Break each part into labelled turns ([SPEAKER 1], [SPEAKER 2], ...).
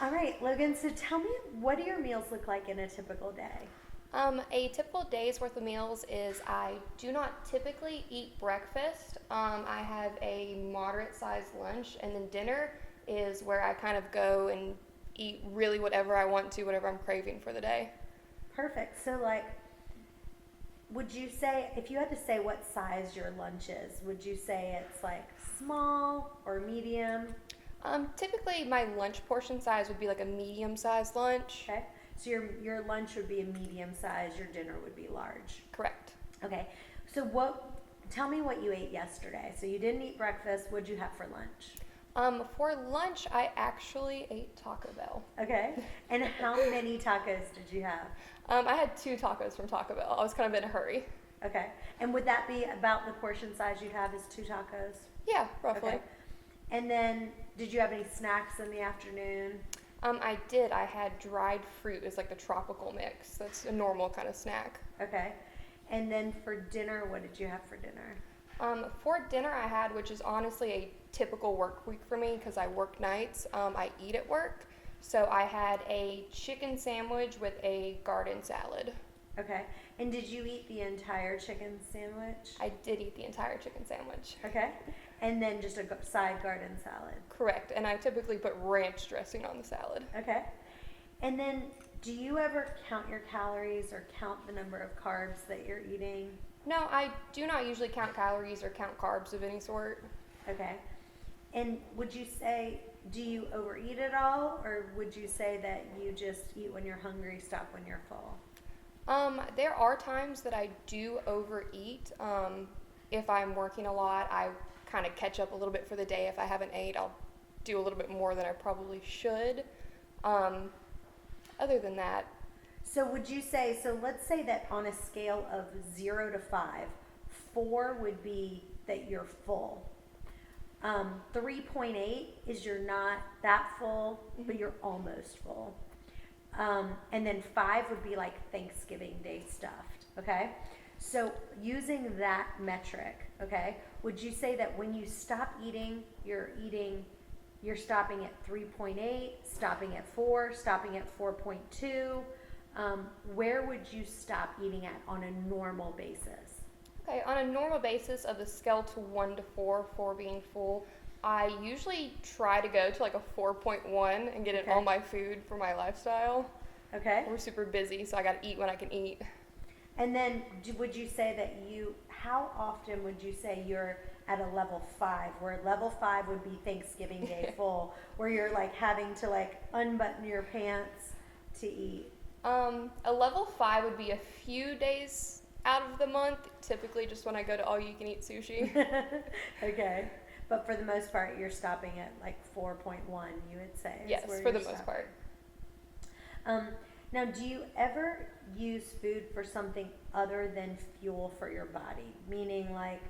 [SPEAKER 1] All right, Logan, so tell me, what do your meals look like in a typical day?
[SPEAKER 2] A typical day's worth of meals is I do not typically eat breakfast. I have a moderate sized lunch, and then dinner is where I kind of go and eat really whatever I want to, whatever I'm craving for the day.
[SPEAKER 1] Perfect. So, like, would you say, if you had to say what size your lunch is, would you say it's like small or medium?
[SPEAKER 2] Typically, my lunch portion size would be like a medium sized lunch.
[SPEAKER 1] Okay. So your lunch would be a medium size, your dinner would be large.
[SPEAKER 2] Correct.
[SPEAKER 1] Okay. So tell me what you ate yesterday. So you didn't eat breakfast. What'd you have for lunch?
[SPEAKER 2] For lunch, I actually ate Taco Bell.
[SPEAKER 1] Okay. And how many tacos did you have?
[SPEAKER 2] I had two tacos from Taco Bell. I was kind of in a hurry.
[SPEAKER 1] Okay. And would that be about the portion size you'd have is two tacos?
[SPEAKER 2] Yeah, roughly.
[SPEAKER 1] Okay. And then did you have any snacks in the afternoon?
[SPEAKER 2] I did. I had dried fruit. It's like the tropical mix. That's a normal kind of snack.
[SPEAKER 1] Okay. And then for dinner, what did you have for dinner?
[SPEAKER 2] For dinner, I had, which is honestly a typical work week for me because I work nights. I eat at work. So I had a chicken sandwich with a garden salad.
[SPEAKER 1] Okay. And did you eat the entire chicken sandwich?
[SPEAKER 2] I did eat the entire chicken sandwich.
[SPEAKER 1] Okay. And then just a side garden salad.
[SPEAKER 2] Correct. And I typically put ranch dressing on the salad.
[SPEAKER 1] Okay. And then do you ever count your calories or count the number of carbs that you're eating?
[SPEAKER 2] No, I do not usually count calories or count carbs of any sort.
[SPEAKER 1] Okay. And would you say, do you overeat at all, or would you say that you just eat when you're hungry, stop when you're full?
[SPEAKER 2] There are times that I do overeat. If I'm working a lot, I kind of catch up a little bit for the day. If I haven't ate, I'll do a little bit more than I probably should. Other than that,
[SPEAKER 1] So would you say, so let's say that on a scale of 0 to 5, 4 would be that you're full. 3.8 is you're not that full, but you're almost full. And then 5 would be like Thanksgiving Day stuffed, okay? So using that metric, okay, would you say that when you stop eating, you're stopping at 3.8, stopping at 4, stopping at 4.2? Where would you stop eating at on a normal basis?
[SPEAKER 2] okay, on a normal basis of the scale to 1 to 4, 4 being full, I usually try to go to like a 4.1 and get in
[SPEAKER 1] Okay.
[SPEAKER 2] all my food for my lifestyle.
[SPEAKER 1] Okay.
[SPEAKER 2] We're super busy, so I gotta eat when I can eat.
[SPEAKER 1] And then would you say that how often would you say you're at a level 5, where level 5 would be Thanksgiving Day full, where you're like having to like unbutton your pants to eat?
[SPEAKER 2] A level 5 would be a few days out of the month, typically just when I go to all you can eat sushi.
[SPEAKER 1] Okay. But for the most part, you're stopping at like 4.1, you would say. Is
[SPEAKER 2] Yes,
[SPEAKER 1] where
[SPEAKER 2] for the
[SPEAKER 1] you're
[SPEAKER 2] most
[SPEAKER 1] stopping.
[SPEAKER 2] part.
[SPEAKER 1] Now, do you ever use food for something other than fuel for your body? Meaning, like,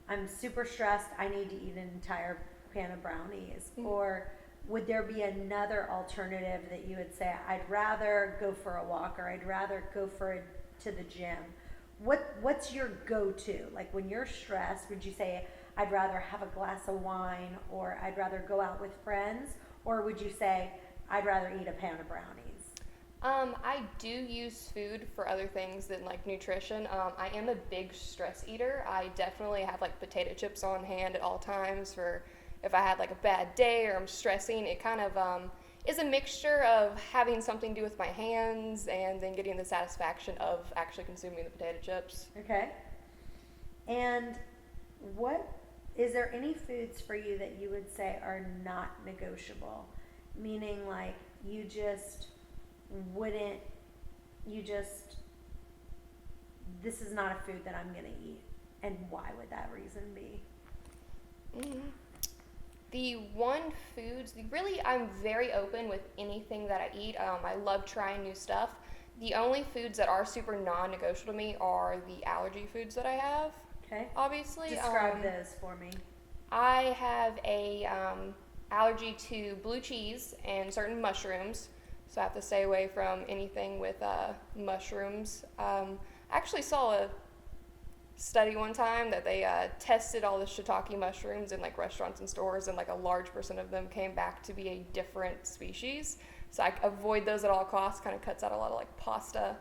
[SPEAKER 1] I'm super stressed, I need to eat an entire pan of brownies.
[SPEAKER 2] Mhm.
[SPEAKER 1] Or would there be another alternative that you would say, I'd rather go for a walk, or I'd rather go to the gym? What's your go-to? Like, when you're stressed, would you say, I'd rather have a glass of wine, or I'd rather go out with friends? Or would you say, I'd rather eat a pan of brownies?
[SPEAKER 2] I do use food for other things than like nutrition. I am a big stress eater. I definitely have like potato chips on hand at all times for if I had like a bad day or I'm stressing. It kind of is a mixture of having something to do with my hands and then getting the satisfaction of actually consuming the potato chips.
[SPEAKER 1] Okay. And what is there any foods for you that you would say are not negotiable? Meaning like you just wouldn't you just this is not a food that I'm going to eat. And why would that reason be?
[SPEAKER 2] Mm. The one foods, really, I'm very open with anything that I eat. I love trying new stuff. The only foods that are super non-negotiable to me are the allergy foods that I have,
[SPEAKER 1] Okay.
[SPEAKER 2] obviously.
[SPEAKER 1] Describe those for me.
[SPEAKER 2] I have a allergy to blue cheese and certain mushrooms, so I have to stay away from anything with mushrooms. I actually saw a study one time that they tested all the shiitake mushrooms in like restaurants and stores, and like a large percent of them came back to be a different species. So I avoid those at all costs. Kind of cuts out a lot of like pasta.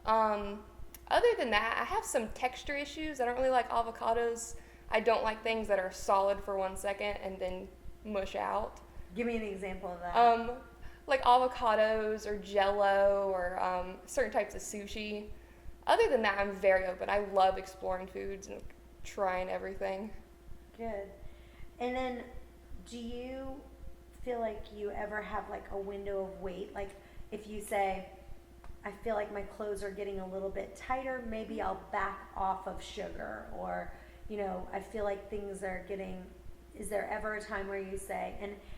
[SPEAKER 2] Other than that, I have some texture issues. I don't really like avocados. I don't like things that are solid for 1 second and then mush out.
[SPEAKER 1] Give me an example of that.
[SPEAKER 2] Like avocados or Jello or certain types of sushi. Other than that, I'm very open. I love exploring foods and trying everything.
[SPEAKER 1] Good. And then, do you feel like you ever have like a window of weight? Like if you say, I feel like my clothes are getting a little bit tighter, maybe I'll back off of sugar, or, you know, I feel like things are getting, is there ever a time where you say,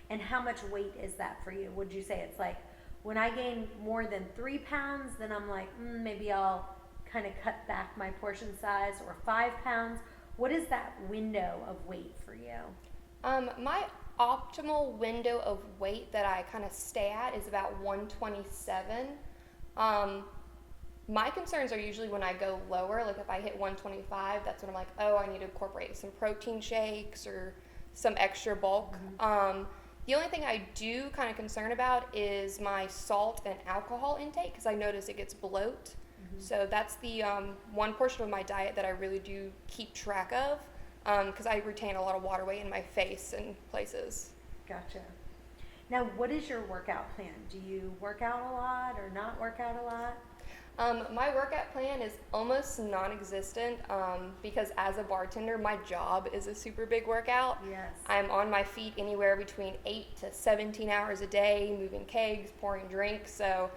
[SPEAKER 1] and how much weight is that for you? Would you say it's like, when I gain more than 3 pounds, then I'm like, maybe I'll kind of cut back my portion size, or 5 pounds? What is that window of weight for you?
[SPEAKER 2] My optimal window of weight that I kind of stay at is about 127. My concerns are usually when I go lower, like if I hit 125, that's when I'm like, oh, I need to incorporate some protein shakes or some extra bulk. The only thing I do kind of concern about is my salt and alcohol intake, because I notice it gets bloat. So that's the one portion of my diet that I really do keep track of, because I retain a lot of water weight in my face and places.
[SPEAKER 1] Gotcha. Now, what is your workout plan? Do you work out a lot or not work out a lot?
[SPEAKER 2] My workout plan is almost non-existent, because as a bartender, my job is a super big workout.
[SPEAKER 1] Yes.
[SPEAKER 2] I'm on my feet anywhere between 8 to 17 hours a day, moving kegs, pouring drinks. So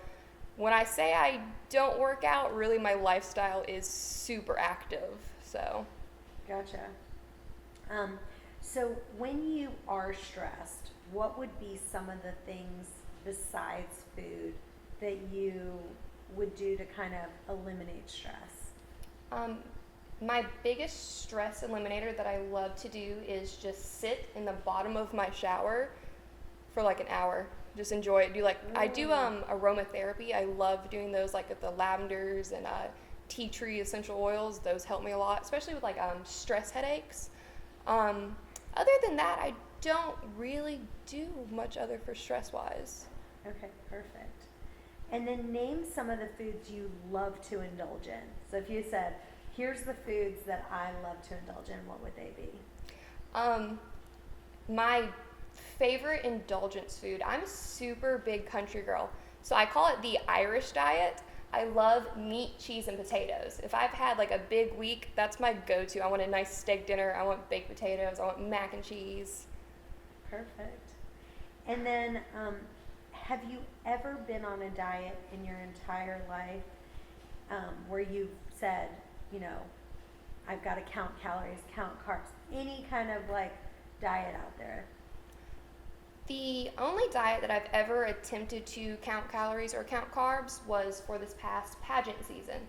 [SPEAKER 2] when I say I don't work out, really my lifestyle is super active. So.
[SPEAKER 1] Gotcha. So when you are stressed, what would be some of the things besides food that you would do to kind of eliminate stress?
[SPEAKER 2] My biggest stress eliminator that I love to do is just sit in the bottom of my shower for like an hour. Just enjoy it. I do aromatherapy. I love doing those, like with the lavenders and tea tree essential oils. Those help me a lot, especially with like stress headaches. Other than that, I don't really do much other for stress-wise.
[SPEAKER 1] Okay, perfect. And then name some of the foods you love to indulge in. So if you said, here's the foods that I love to indulge in, what would they be?
[SPEAKER 2] My favorite indulgence food, I'm a super big country girl, so I call it the Irish diet. I love meat, cheese, and potatoes. If I've had like a big week, that's my go-to. I want a nice steak dinner, I want baked potatoes, I want mac and cheese.
[SPEAKER 1] Perfect. And then, have you ever been on a diet in your entire life where you've said, you know, I've got to count calories, count carbs, any kind of like diet out there?
[SPEAKER 2] The only diet that I've ever attempted to count calories or count carbs was for this past pageant season.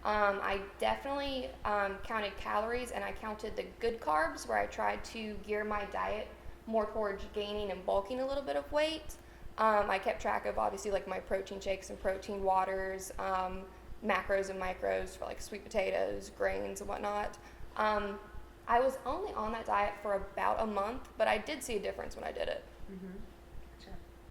[SPEAKER 2] I definitely counted calories, and I counted the good carbs, where I tried to gear my diet more towards gaining and bulking a little bit of weight. I kept track of obviously like my protein shakes and protein waters, macros and micros for like sweet potatoes, grains and whatnot. I was only on that diet for about a month, but I did see a difference when I did it.
[SPEAKER 1] Mm-hmm.